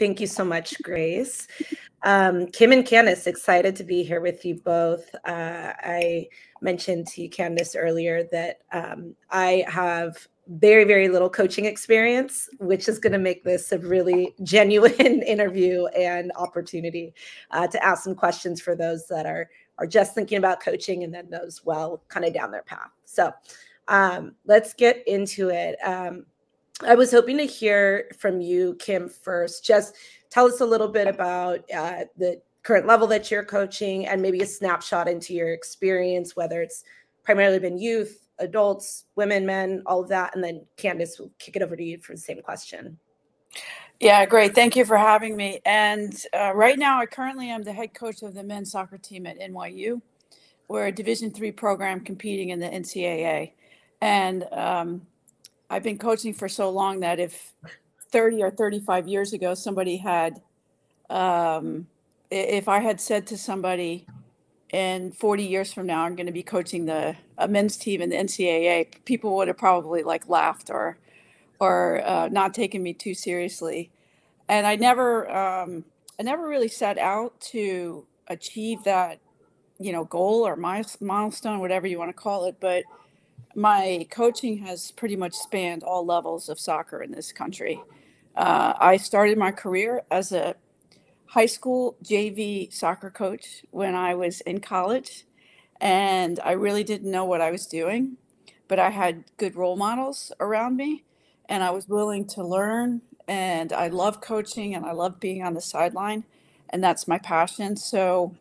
Thank you so much, Grace. Kim and Candace, excited to be here with you both. I mentioned to you, Candace, earlier that I have very, very little coaching experience, which is going to make this a really genuine interview and opportunity to ask some questions for those that are just thinking about coaching and then those kind of down their path. So let's get into it. I was hoping to hear from you, Kim, first. Just tell us a little bit about the current level that you're coaching and maybe a snapshot into your experience, whether it's primarily been youth, adults, women, men, all of that. And then Candace, will kick it over to you for the same question. Yeah, great. Thank you for having me. And right now, I currently am the head coach of the men's soccer team at NYU. We're a Division III program competing in the NCAA. And I've been coaching for so long that if 30 or 35 years ago, somebody had, if I had said to somebody in 40 years from now, I'm going to be coaching a men's team in the NCAA, people would have probably laughed or not taken me too seriously. And I never really set out to achieve that, goal or milestone, whatever you want to call it. But my coaching has pretty much spanned all levels of soccer in this country. I started my career as a high school JV soccer coach when I was in college, and I really didn't know what I was doing, but I had good role models around me, and I was willing to learn, and I love coaching, and I love being on the sideline, and that's my passion. So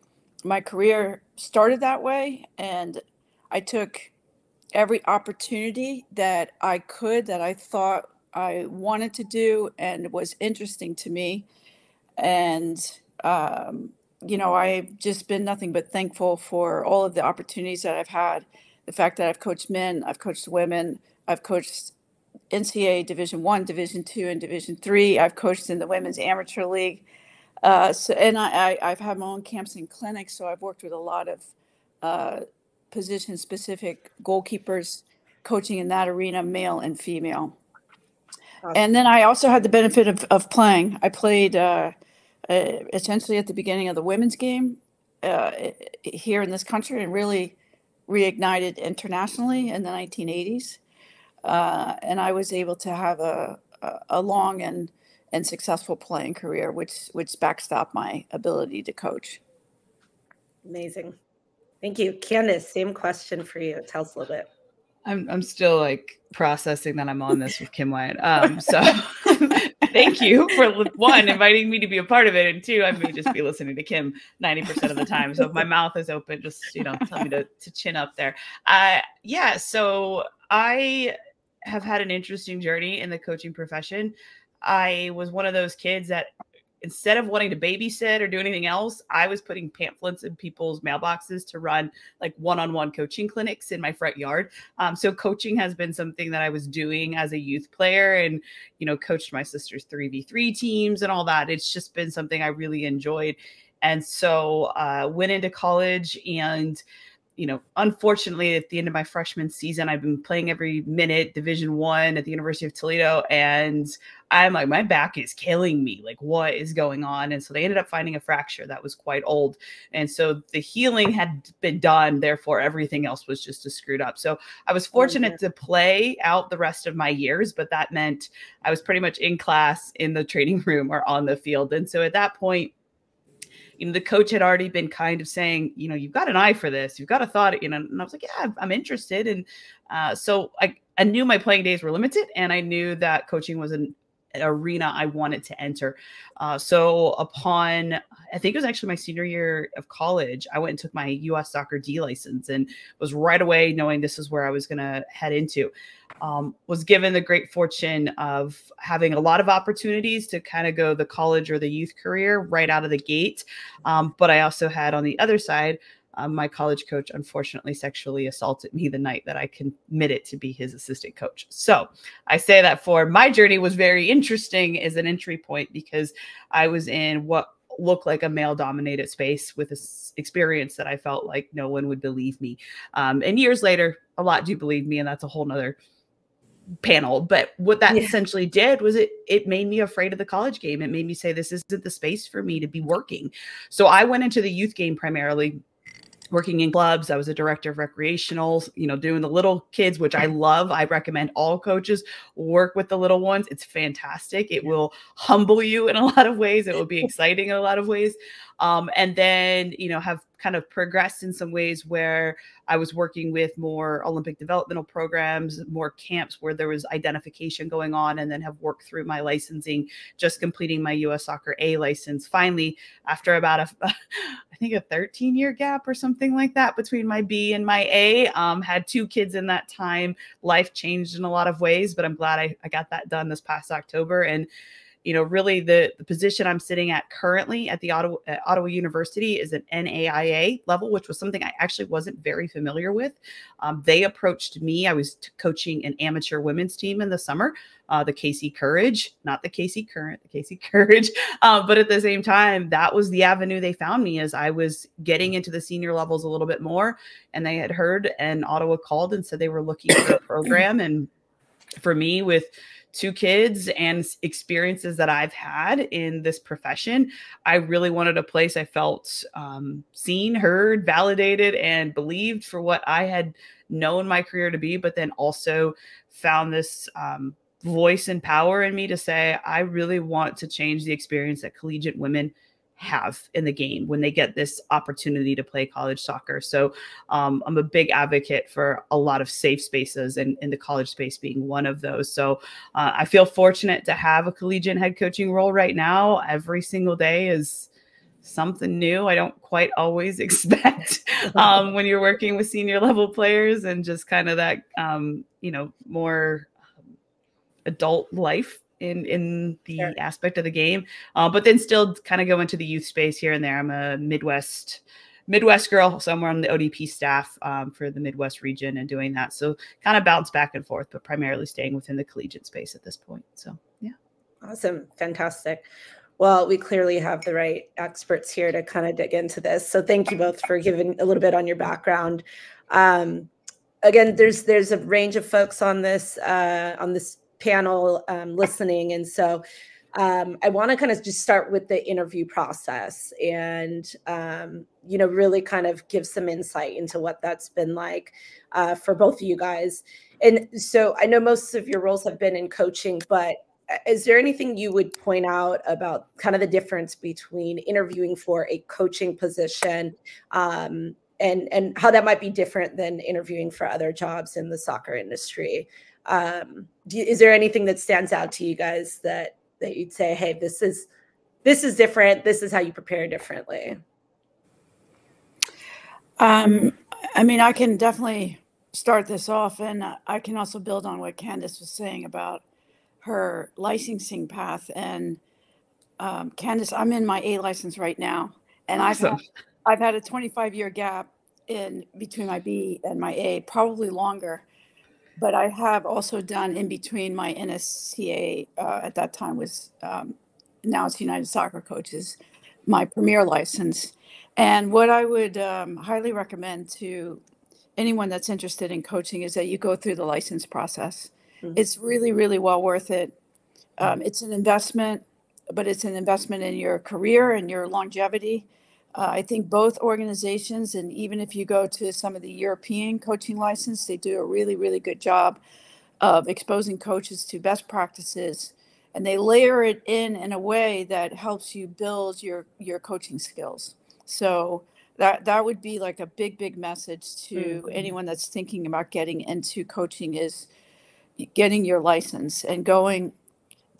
my career started that way, and I took every opportunity that I thought I wanted to do and was interesting to me. And, I've just been nothing but thankful for all of the opportunities that I've had. The fact that I've coached men, I've coached women, I've coached NCAA Division I, Division II, and Division III. I've coached in the Women's Amateur League. And I've had my own camps and clinics, so I've worked with a lot of position-specific goalkeepers, coaching in that arena, male and female. Awesome. And then I also had the benefit of playing. I played essentially at the beginning of the women's game here in this country and really reignited internationally in the 1980s. And I was able to have a long and successful playing career, which backstopped my ability to coach. Amazing. Thank you. Candace, same question for you. Tell us a little bit. I'm still processing that I'm on this with Kim Wyatt. So thank you for one, inviting me to be a part of it. And two, I may just be listening to Kim 90% of the time. So if my mouth is open, just, tell me to chin up there. Yeah. So I have had an interesting journey in the coaching profession. I was one of those kids that instead of wanting to babysit or do anything else, I was putting pamphlets in people's mailboxes to run one-on-one coaching clinics in my front yard. So coaching has been something that I was doing as a youth player and, coached my sister's 3v3 teams and all that. It's just been something I really enjoyed. And so went into college and, unfortunately at the end of my freshman season, I've been playing every minute Division I at the University of Toledo. And I'm my back is killing me. What is going on? And so they ended up finding a fracture that was quite old. And so the healing had been done. Therefore, everything else was just screwed up. So I was fortunate to play out the rest of my years, but that meant I was pretty much in class, in the training room, or on the field. And so at that point, the coach had already been kind of saying, you've got an eye for this. You've got a thought, and I was like, yeah, I'm interested. And so I knew my playing days were limited, and I knew that coaching was an arena I wanted to enter. So upon, I think it was actually my senior year of college, I went and took my US Soccer D license and was right away knowing this is where I was going to head into. Was given the great fortune of having a lot of opportunities to kind of go the college or the youth career right out of the gate. But I also had on the other side, my college coach unfortunately sexually assaulted me the night that I committed to be his assistant coach. So I say that for my journey was very interesting as an entry point because I was in what looked like a male dominated space with this experience that I felt like no one would believe me. And years later, a lot do believe me. And that's a whole nother panel. But what that Yeah. essentially did was it made me afraid of the college game. It made me say, this isn't the space for me to be working. So I went into the youth game primarily working in clubs. I was a director of recreationals, doing the little kids, which I love. I recommend all coaches work with the little ones. It's fantastic. It will humble you in a lot of ways. It will be exciting in a lot of ways. And then, have kind of progressed in some ways where I was working with more Olympic developmental programs, more camps where there was identification going on, and then have worked through my licensing, just completing my US Soccer A license. Finally, after about I think a 13-year gap or something like that between my B and my A, had 2 kids in that time. Life changed in a lot of ways, but I'm glad I got that done this past October. And really the position I'm sitting at currently at the Ottawa University is an NAIA level, which was something I actually wasn't very familiar with. They approached me. I was coaching an amateur women's team in the summer, the KC Courage, not the KC Current, the KC Courage. But at the same time, that was the avenue they found me as I was getting into the senior levels a little bit more. And they had heard, and Ottawa called and said they were looking for a program. And for me, with 2 kids and experiences that I've had in this profession, I really wanted a place I felt seen, heard, validated, and believed for what I had known my career to be, but then also found this voice and power in me to say, I really want to change the experience that collegiate women have in the game when they get this opportunity to play college soccer. So I'm a big advocate for a lot of safe spaces, and in the college space being one of those. So I feel fortunate to have a collegiate head coaching role right now. Every single day is something new. I don't quite always expect when you're working with senior level players, and just kind of that, more adult life in the Sure. aspect of the game, but then still kind of go into the youth space here and there. I'm a Midwest girl, so I'm on the ODP staff for the Midwest region and doing that. So kind of bounce back and forth, but primarily staying within the collegiate space at this point. So yeah. Awesome. Fantastic. Well, we clearly have the right experts here to kind of dig into this. So thank you both for giving a little bit on your background. Again, there's a range of folks on this panel listening. And so I want to kind of just start with the interview process and, really kind of give some insight into what that's been like for both of you guys. And so I know most of your roles have been in coaching, but is there anything you would point out about kind of the difference between interviewing for a coaching position and how that might be different than interviewing for other jobs in the soccer industry? Is there anything that stands out to you guys that you'd say, hey, this is different, this is how you prepare differently? I can definitely start this off, and I can also build on what Candace was saying about her licensing path. And Candace, I'm in my A license right now, and Awesome. I've had a 25-year gap in between my B and my A, probably longer. But I have also done in between my NSCA, at that time was, now it's United Soccer Coaches, my premier license. And what I would highly recommend to anyone that's interested in coaching is that you go through the license process. Mm-hmm. It's really, really well worth it. It's an investment, but it's an investment in your career and your longevity. I think both organizations, and even if you go to some of the European coaching license, they do a really, really good job of exposing coaches to best practices, and they layer it in a way that helps you build your coaching skills. So that would be like a big message to anyone that's thinking about getting into coaching, is getting your license and going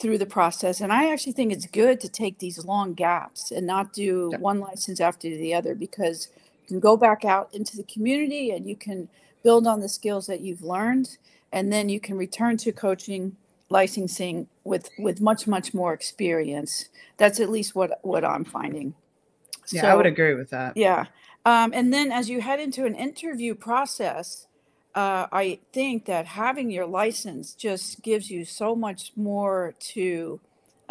through the process. And I actually think it's good to take these long gaps and not do one license after the other, because you can go back out into the community and you can build on the skills that you've learned, and then you can return to coaching licensing with much more experience. That's at least what I'm finding. Yeah, so, I would agree with that. Yeah. And then as you head into an interview process, I think that having your license just gives you so much more to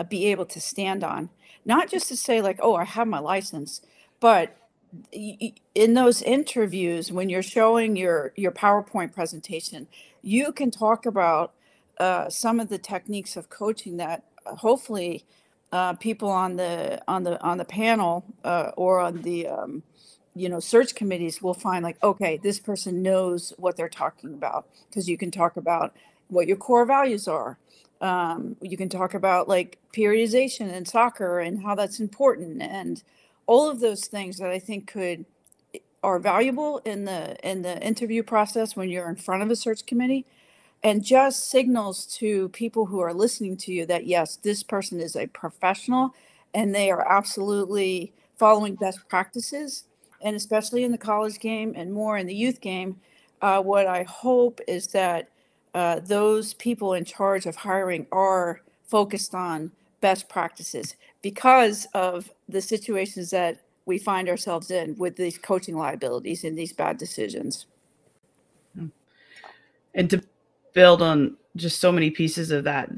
be able to stand on. Not just to say like, oh, I have my license, but in those interviews, when you're showing your PowerPoint presentation, you can talk about some of the techniques of coaching that hopefully people on the panel or on the search committees will find, like, okay, this person knows what they're talking about, because you can talk about what your core values are. You can talk about like periodization in soccer and how that's important, and all of those things that I think are valuable in the interview process when you're in front of a search committee, and just signals to people who are listening to you that yes, this person is a professional and they are absolutely following best practices. And especially in the college game and more in the youth game, what I hope is that those people in charge of hiring are focused on best practices, because of the situations that we find ourselves in with these coaching liabilities and these bad decisions. And to build on just so many pieces of that,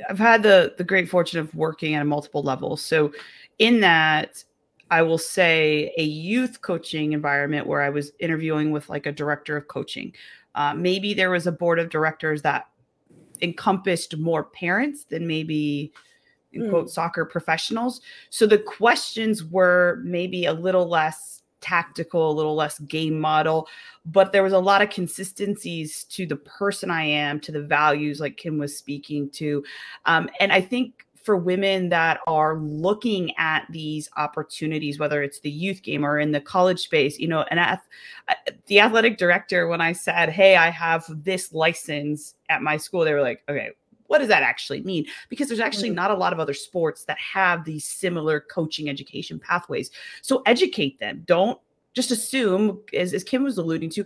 I've had the great fortune of working at multiple levels. So in that, I will say a youth coaching environment where I was interviewing with like a director of coaching. Maybe there was a board of directors that encompassed more parents than maybe in quote soccer professionals. So the questions were maybe a little less tactical, a little less game model, but there was a lot of consistencies to the person I am, to the values like Kim was speaking to. And I think for women that are looking at these opportunities, whether it's the youth game or in the college space, and the athletic director, when I said, hey, I have this license at my school, they were like, okay, what does that actually mean? Because there's actually not a lot of other sports that have these similar coaching education pathways. So educate them. Don't just assume, as Kim was alluding to,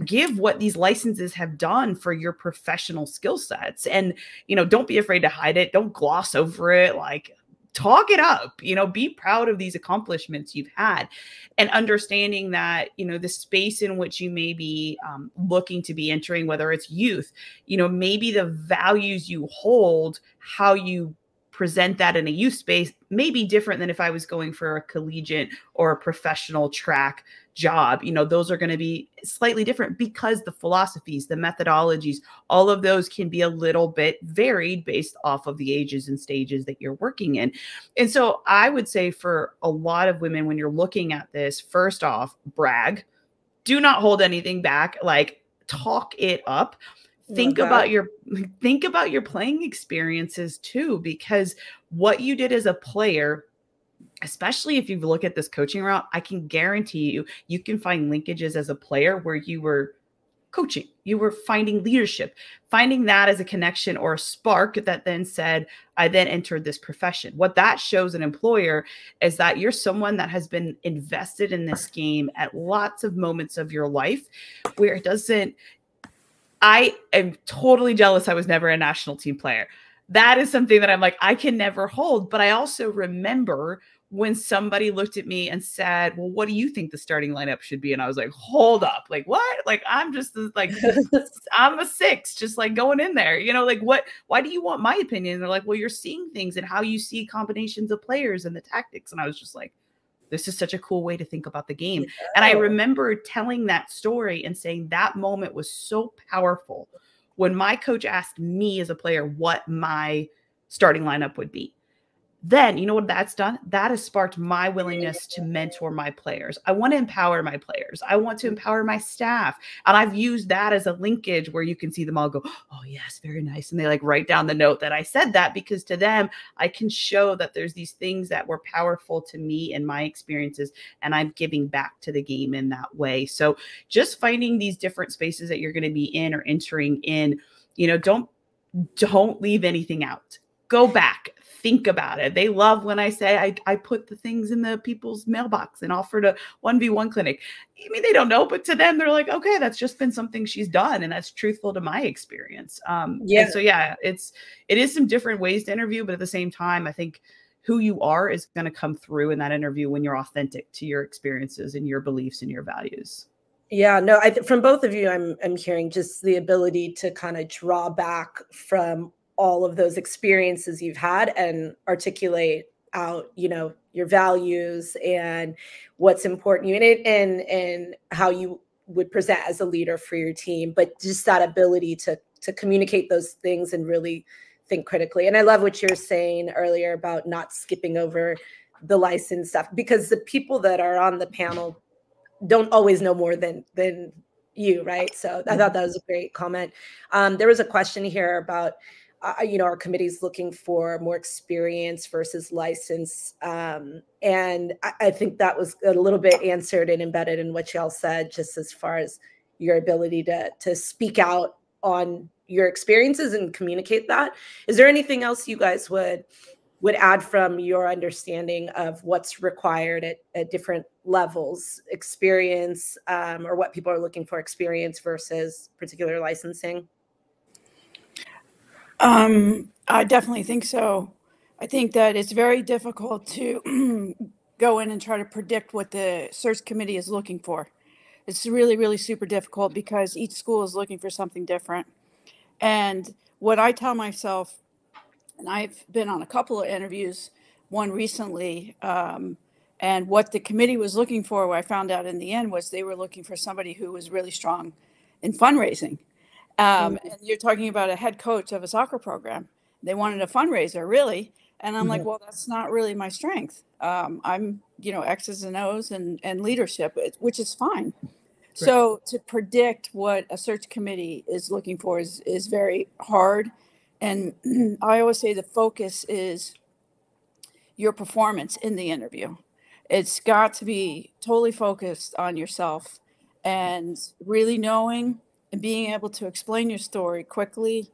give what these licenses have done for your professional skill sets. And, don't be afraid to hide it. Don't gloss over it. Like, talk it up, be proud of these accomplishments you've had, and understanding that, the space in which you may be looking to be entering, whether it's youth, maybe the values you hold, how you present that in a youth space may be different than if I was going for a collegiate or a professional track job. Those are going to be slightly different because the philosophies, the methodologies, all of those can be a little bit varied based off of the ages and stages that you're working in. And so I would say for a lot of women, when you're looking at this, first off, brag, do not hold anything back, like talk it up. Think about your playing experiences too, because what you did as a player, especially if you look at this coaching route, I can guarantee you can find linkages as a player where you were coaching, you were finding leadership, finding that as a connection or a spark that then said, I then entered this profession. What that shows an employer is that you're someone that has been invested in this game at lots of moments of your life where it doesn't. I am totally jealous I was never a national team player. That is something that I'm like, I can never hold. But I also remember when somebody looked at me and said, well, what do you think the starting lineup should be? And I was like, hold up. Like, what? Like, I'm just like, I'm a 6, just like going in there, like, what, why do you want my opinion? And they're like, well, you're seeing things and how you see combinations of players and the tactics. And I was just like, this is such a cool way to think about the game. Yeah. And I remember telling that story and saying that moment was so powerful when my coach asked me as a player what my starting lineup would be. Then, you know what that's done? That has sparked my willingness to mentor my players. I want to empower my players. I want to empower my staff. And I've used that as a linkage where you can see them all go, oh, yes, very nice. And they like write down the note that I said that, because to them, I can show that there's these things that were powerful to me and my experiences, and I'm giving back to the game in that way. So just finding these different spaces that you're going to be in or entering in, don't leave anything out. Go back. Think about it. They love when I say I put the things in the people's mailbox and offered a 1v1 clinic. I mean, they don't know, but to them, they're like, okay, that's just been something she's done. And that's truthful to my experience. So yeah, it is some different ways to interview, but at the same time, I think who you are is going to come through in that interview when you're authentic to your experiences and your beliefs and your values. Yeah, no, from both of you, I'm hearing just the ability to kind of draw back from all of those experiences you've had and articulate out, your values and what's important to you and how you would present as a leader for your team. But just that ability to to communicate those things and really think critically. And I love what you're saying earlier about not skipping over the license stuff, because the people that are on the panel don't always know more than you, right? So I thought that was a great comment. There was a question here about, our committee's looking for more experience versus license. And I think that was a little bit answered and embedded in what y'all said, just as far as your ability to speak out on your experiences and communicate that. Is there anything else you guys would add from your understanding of what's required at different levels, experience, or what people are looking for, experience versus particular licensing? I definitely think so. I think that it's very difficult to go in and try to predict what the search committee is looking for. It's really, really super difficult because each school is looking for something different. And what I tell myself, and I've been on a couple of interviews, one recently, and what the committee was looking for, what I found out in the end was they were looking for somebody who was really strong in fundraising. And you're talking about a head coach of a soccer program. They wanted a fundraiser, really. And I'm like, well, that's not really my strength. I'm, X's and O's and leadership, which is fine. Right. So to predict what a search committee is looking for is very hard. And I always say the focus is your performance in the interview. It's got to be totally focused on yourself and really knowing and being able to explain your story quickly,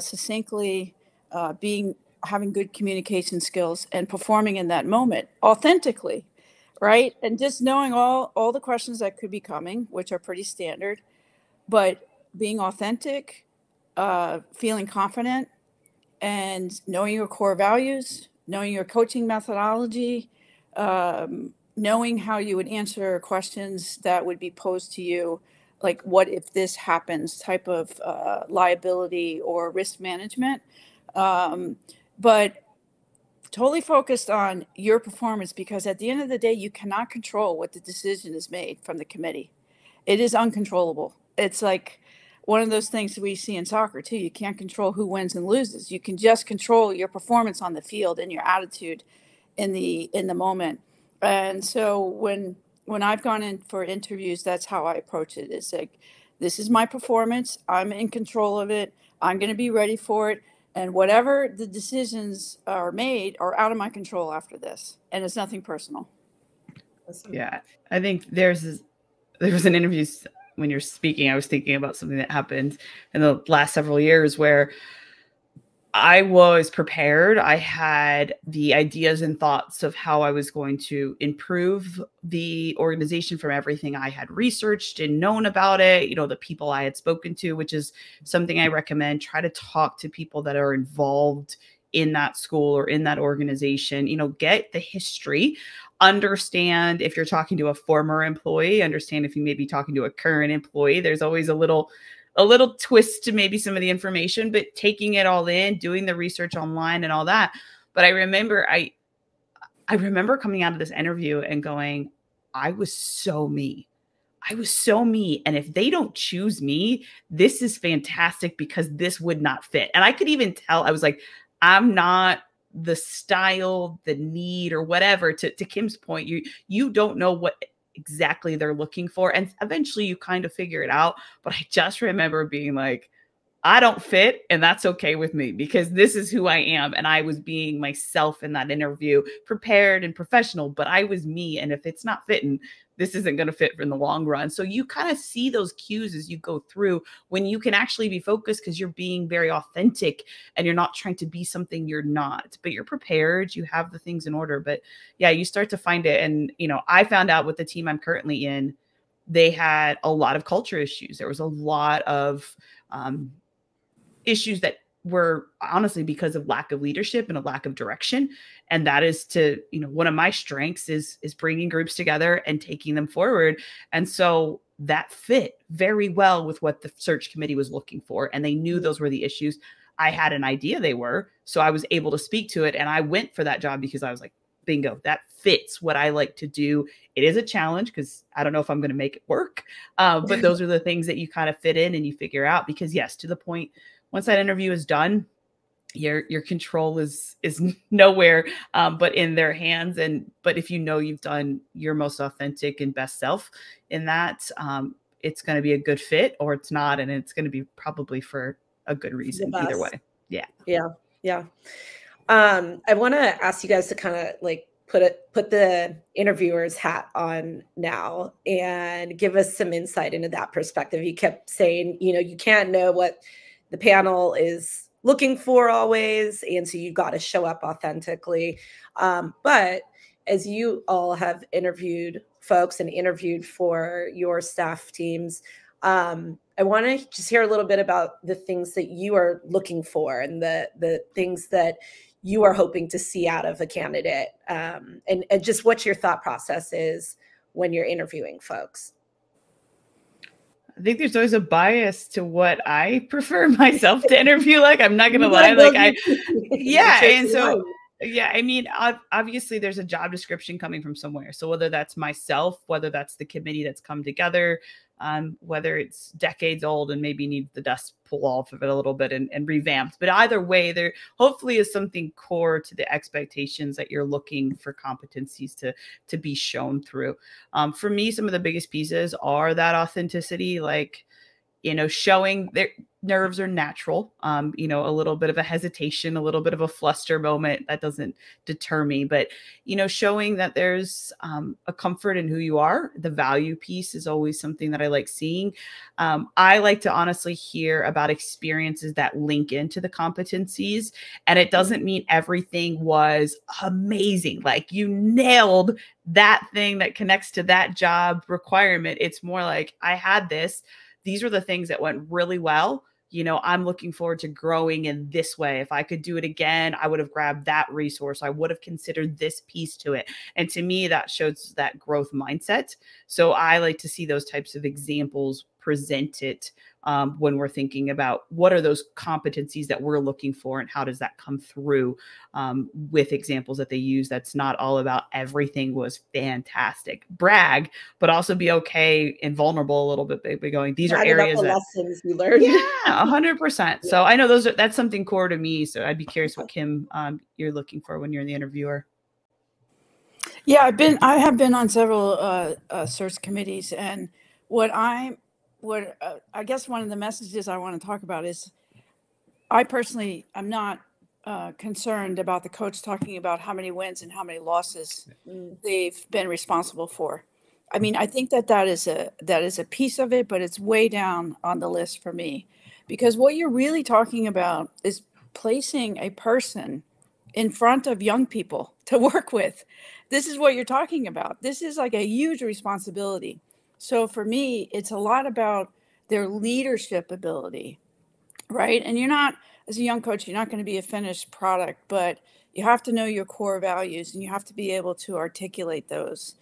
succinctly, having good communication skills and performing in that moment authentically, right? And just knowing all the questions that could be coming, which are pretty standard, but being authentic, feeling confident, and knowing your core values, knowing your coaching methodology, knowing how you would answer questions that would be posed to you, like what if this happens type of liability or risk management. But totally focused on your performance, because at the end of the day, you cannot control what the decision is made from the committee. It is uncontrollable. It's like one of those things that we see in soccer too. You can't control who wins and loses. You can just control your performance on the field and your attitude in the moment. And so when I've gone in for interviews, that's how I approach it. It's like, this is my performance. I'm in control of it. I'm going to be ready for it. And whatever the decisions are made are out of my control after this. And it's nothing personal. Yeah. I think there was an interview when you're speaking, I was thinking about something that happened in the last several years where I was prepared. I had the ideas and thoughts of how I was going to improve the organization from everything I had researched and known about it, the people I had spoken to, which is something I recommend. Try to talk to people that are involved in that school or in that organization, get the history, understand if you're talking to a former employee, understand if you may be talking to a current employee. There's always a little twist to maybe some of the information, but taking it all in, doing the research online and all that. But I remember coming out of this interview and going, I was so me. And if they don't choose me, this is fantastic because this would not fit. And I could even tell, I was like, I'm not the style, the need, or whatever. To Kim's point, you don't know what exactly they're looking for. And eventually you kind of figure it out. But I just remember being like, I don't fit, and that's okay with me because this is who I am. And I was being myself in that interview, prepared and professional, but I was me. And if it's not fitting, this isn't going to fit in the long run. So you kind of see those cues as you go through when you can actually be focused because you're being very authentic and you're not trying to be something you're not, but you're prepared. You have the things in order. But yeah, you start to find it. And, I found out with the team I'm currently in, they had a lot of culture issues. There was a lot of issues that were honestly because of lack of leadership and a lack of direction. And that is one of my strengths is bringing groups together and taking them forward. And so that fit very well with what the search committee was looking for. And they knew those were the issues. I had an idea they were, so I was able to speak to it. And I went for that job because I was like, bingo, that fits what I like to do. It is a challenge because I don't know if I'm going to make it work. But those are the things that you kind of fit in and you figure out, because yes, to the point, once that interview is done, your control is nowhere but in their hands. But if you know you've done your most authentic and best self in that, it's going to be a good fit, or it's not, and it's going to be probably for a good reason either way. Yeah. I want to ask you guys to kind of like put the interviewer's hat on now and give us some insight into that perspective. You kept saying, you can't know what the panel is looking for always, and so you've got to show up authentically. But as you all have interviewed folks and interviewed for your staff teams, I want to just hear a little bit about the things that you are looking for and the things that you are hoping to see out of a candidate, and just what your thought process is when you're interviewing folks. I think there's always a bias to what I prefer myself to interview. Like, I'm not going to lie. Like and so, I mean, obviously there's a job description coming from somewhere. So whether that's myself, whether that's the committee that's come together, whether it's decades old and maybe needs the dust pull off of it a little bit and revamped. But either way, there hopefully is something core to the expectations that you're looking for competencies to be shown through. For me, some of the biggest pieces are that authenticity, like, showing their nerves are natural, a little bit of a hesitation, a little bit of a fluster moment, that doesn't deter me, but, showing that there's a comfort in who you are. The value piece is always something that I like seeing. I like to honestly hear about experiences that link into the competencies, and it doesn't mean everything was amazing. Like you nailed that thing that connects to that job requirement. It's more like, I had this. These are the things that went really well. I'm looking forward to growing in this way. If I could do it again, I would have grabbed that resource. I would have considered this piece to it. And to me, that shows that growth mindset. So I like to see those types of examples presented when we're thinking about what are those competencies that we're looking for and how does that come through with examples that they use. That's not all about everything was fantastic. Brag, but also be okay and vulnerable a little bit. By going, these are areas that lessons you learned. Yeah, 100%. So I know that's something core to me. So I'd be curious what, Kim, you're looking for when you're the interviewer. Yeah, I have been on several search committees, and I guess one of the messages I want to talk about is, I personally am not concerned about the coach talking about how many wins and how many losses they've been responsible for. I mean, I think that is a piece of it, but it's way down on the list for me, because what you're really talking about is placing a person in front of young people to work with. This is what you're talking about. This is like a huge responsibility. So for me, it's a lot about their leadership ability, right? And you're not, as a young coach, you're not going to be a finished product, but you have to know your core values and you have to be able to articulate those.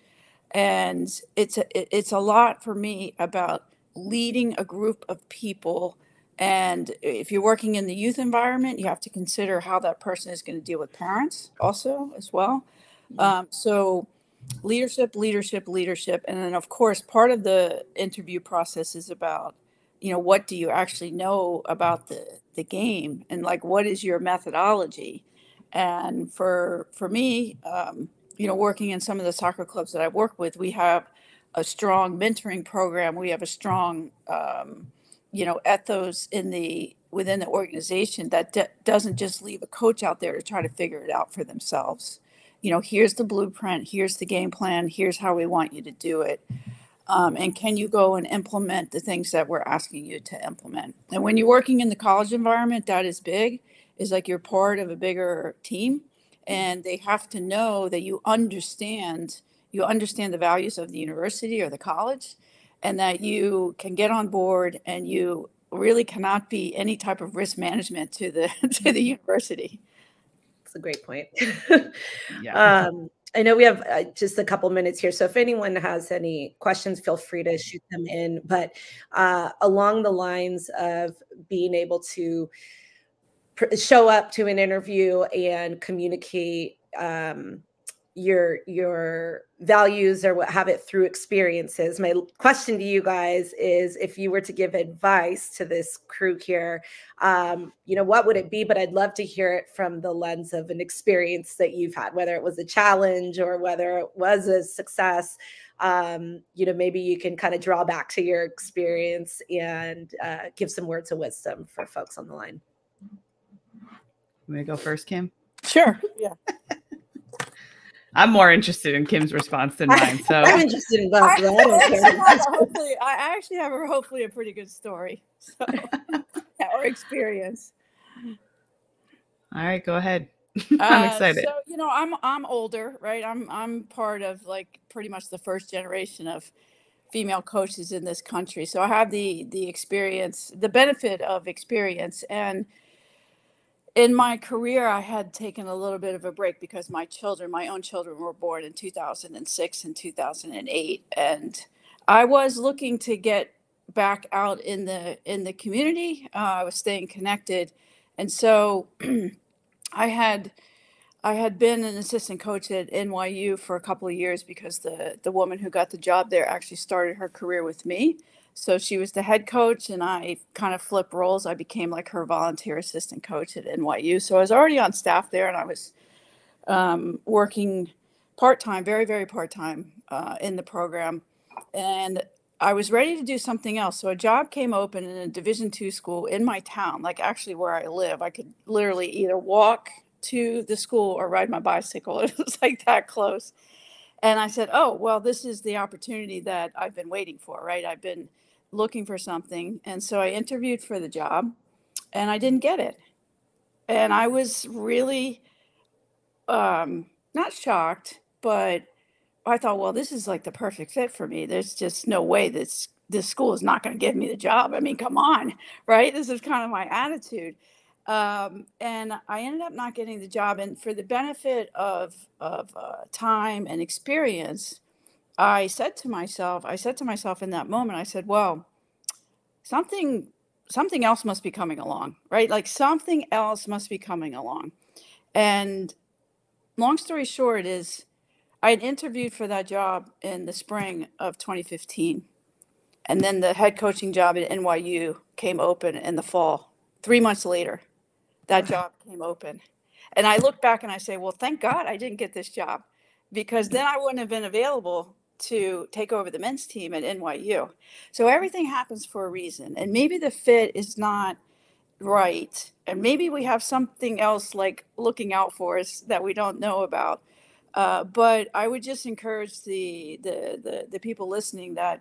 And it's a lot for me about leading a group of people. And if you're working in the youth environment, you have to consider how that person is going to deal with parents also as well. So leadership. And then, of course, part of the interview process is about, what do you actually know about the game, and like, what is your methodology? And for me, working in some of the soccer clubs that I've worked with, we have a strong mentoring program. We have a strong, ethos within the organization that doesn't just leave a coach out there to try to figure it out for themselves. Here's the blueprint, here's the game plan, here's how we want you to do it. And can you go and implement the things that we're asking you to implement? And when you're working in the college environment, that is big. Is like you're part of a bigger team, and they have to know that you understand the values of the university or the college, and that you can get on board, and you really cannot be any type of risk management to the university. That's a great point. Yeah. I know we have just a couple minutes here, so if anyone has any questions, feel free to shoot them in. But along the lines of being able to show up to an interview and communicate your values or what have it through experiences. My question to you guys is, if you were to give advice to this crew here, what would it be? But I'd love to hear it from the lens of an experience that you've had, whether it was a challenge or whether it was a success. Maybe you can kind of draw back to your experience and give some words of wisdom for folks on the line. I'm going to go first, Kim. Sure. Yeah. I'm more interested in Kim's response than mine. So I'm interested in both. I actually have hopefully a pretty good story, or experience. All right, go ahead. I'm excited. So I'm older, right? I'm part of like pretty much the first generation of female coaches in this country. So I have the experience, the benefit of experience. And in my career, I had taken a little bit of a break because my own children were born in 2006 and 2008. And I was looking to get back out in the community. I was staying connected. And so I had been an assistant coach at NYU for a couple of years because the woman who got the job there actually started her career with me. So she was the head coach and I kind of flipped roles. I became like her volunteer assistant coach at NYU. So I was already on staff there and I was working part-time, very, very part-time in the program. And I was ready to do something else. So a job came open in a Division II school in my town, like actually where I live. I could literally either walk to the school or ride my bicycle. It was like that close. And I said, oh, well, this is the opportunity that I've been waiting for, right? I've been looking for something. And so I interviewed for the job and I didn't get it. And I was really not shocked, but I thought, well, this is like the perfect fit for me. There's just no way this school is not going to give me the job. I mean, come on, right? This is kind of my attitude. And I ended up not getting the job. And for the benefit of time and experience, I said to myself in that moment, I said, well, something else must be coming along, right? Like something else must be coming along. And long story short is I had interviewed for that job in the spring of 2015. And then the head coaching job at NYU came open in the fall. 3 months later, that job came open. And I look back and I say, well, thank God I didn't get this job, because then I wouldn't have been available to take over the men's team at NYU. So everything happens for a reason. And maybe the fit is not right. And maybe we have something else like looking out for us that we don't know about. But I would just encourage the people listening that,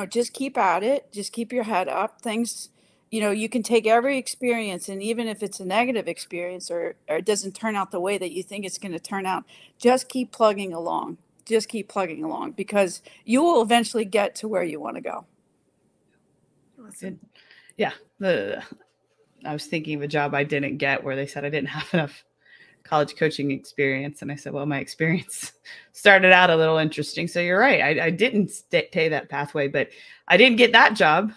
just keep at it. Just keep your head up. Things, you can take every experience, and even if it's a negative experience or it doesn't turn out the way that you think it's going to turn out, just keep plugging along. Just keep plugging along, because you will eventually get to where you want to go. Yeah. I was thinking of a job I didn't get where they said I didn't have enough college coaching experience. And I said, well, my experience started out a little interesting. So you're right. I didn't take that pathway, but I didn't get that job.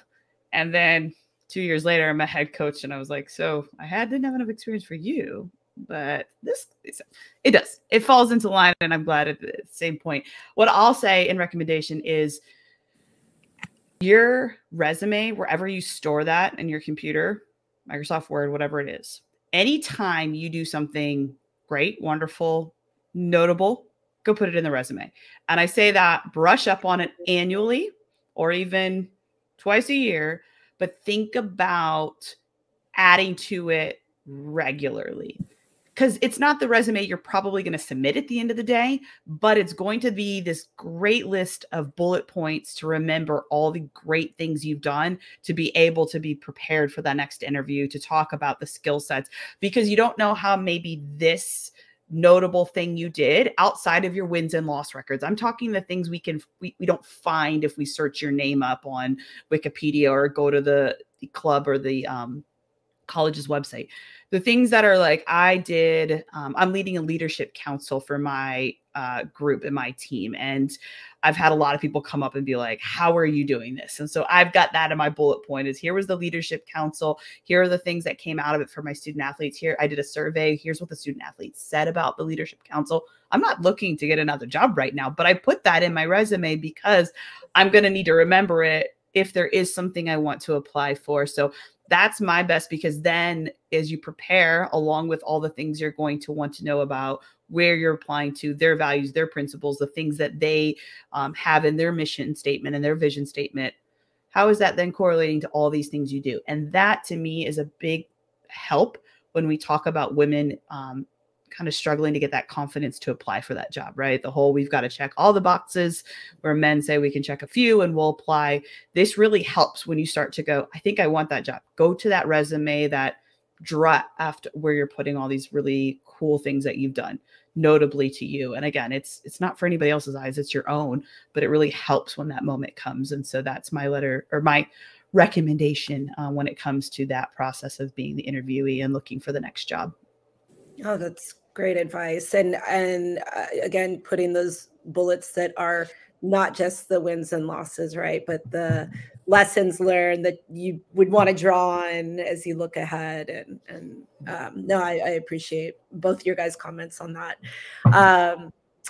And then 2 years later, I'm a head coach. And I was like, so didn't have enough experience for you, but it does. It falls into line. And I'm glad at the same point. What I'll say in recommendation is your resume, wherever you store that in your computer, Microsoft Word, whatever it is, anytime you do something great, wonderful, notable, go put it in the resume. And I say that brush up on it annually or even twice a year, but think about adding to it regularly. Because it's not the resume you're probably going to submit at the end of the day, but it's going to be this great list of bullet points to remember all the great things you've done to be able to be prepared for that next interview, to talk about the skill sets, because you don't know how maybe this notable thing you did outside of your wins and loss records. I'm talking the things we don't find if we search your name up on Wikipedia or go to the club or the college's website. The things that are like, I did, I'm leading a leadership council for my group and my team. And I've had a lot of people come up and be like, how are you doing this? And so I've got that in my bullet point is here was the leadership council. Here are the things that came out of it for my student athletes. Here, I did a survey. Here's what the student athletes said about the leadership council. I'm not looking to get another job right now, but I put that in my resume because I'm going to need to remember it if there is something I want to apply for. So that's my best, because then as you prepare, along with all the things you're going to want to know about where you're applying to, their values, their principles, the things that they have in their mission statement and their vision statement, how is that then correlating to all these things you do? And that to me is a big help when we talk about women kind of struggling to get that confidence to apply for that job, right? The whole, we've got to check all the boxes, where men say we can check a few and we'll apply. This really helps when you start to go, I think I want that job. Go to that resume, that draft where you're putting all these really cool things that you've done, notably to you. And again, it's not for anybody else's eyes, it's your own, but it really helps when that moment comes. And so that's my letter, or my recommendation when it comes to that process of being the interviewee and looking for the next job. Oh, that's great advice. And again, putting those bullets that are not just the wins and losses, right? But the lessons learned that you would want to draw on as you look ahead. And no, I appreciate both your guys' comments on that.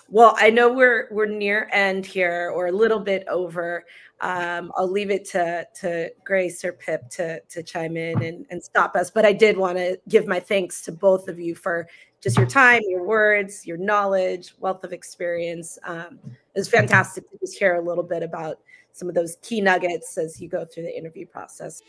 Well, I know we're near end here, or a little bit over. I'll leave it to Grace or Pip to chime in and stop us. But I did want to give my thanks to both of you for just your time, your words, your knowledge, wealth of experience. It was fantastic to just hear a little bit about some of those key nuggets as you go through the interview process.